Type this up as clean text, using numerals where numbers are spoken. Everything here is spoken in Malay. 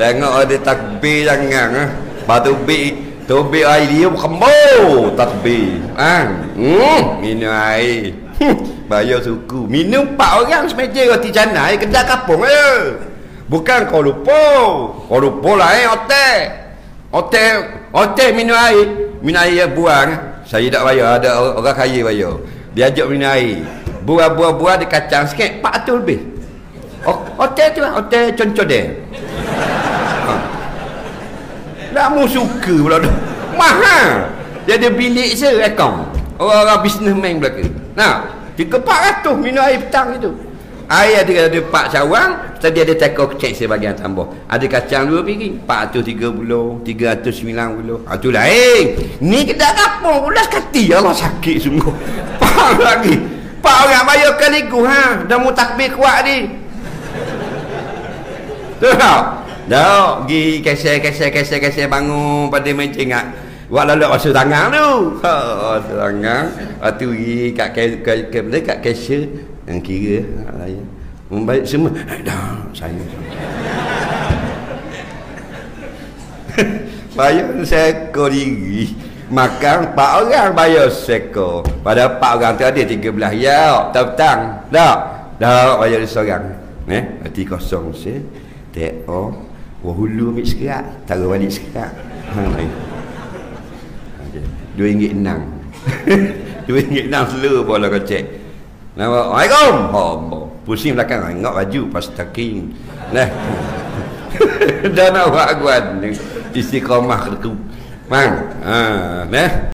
Tengok ada takbir jangan batu tubik air dia kembur takbir minum air bayar suku minum 4 orang semeja roti canai kedai kapung je bukan kau lupa lah hotel minum air buang saya tak bayar ada orang kaya bayar dia ajak minum air buah-buah dia kacang sikit 400 lebih hotel tu lah hotel Concodel Namu suka pula tu. Mahal. Dia ada bilik akaun. Orang-orang businessman belaka. Nah, 300-400 minum air petang itu. Air ada 4 cawang, tadi ada tekor kecil sebagian tambah. Ada kacang 2 piring, 430, 390. Ah tu lain. Ni kedai kapung pula sekati Allah sakit sungguh. Faham lagi. Pak orang bayar kaligus dah mu takbir kuat ni. Tu tak? Dah pergi kesel bangun pada meja ingat buat lalu basuh tangan tu basuh tangan lepas tu pergi kat kesel yang kira membaik semua dah saya bayar sekor diri makan 4 orang bayar sekor pada 4 orang tu ada 13 ya petang dah bayar seorang hati kosong saya teko hulu ambil sekerak taruh balik sekerak RM2.6 RM2.6 seluruh bola kocek Assalamualaikum pusing belakang tengok baju pastaking dah dah nak buat aguan istiqamah tu mang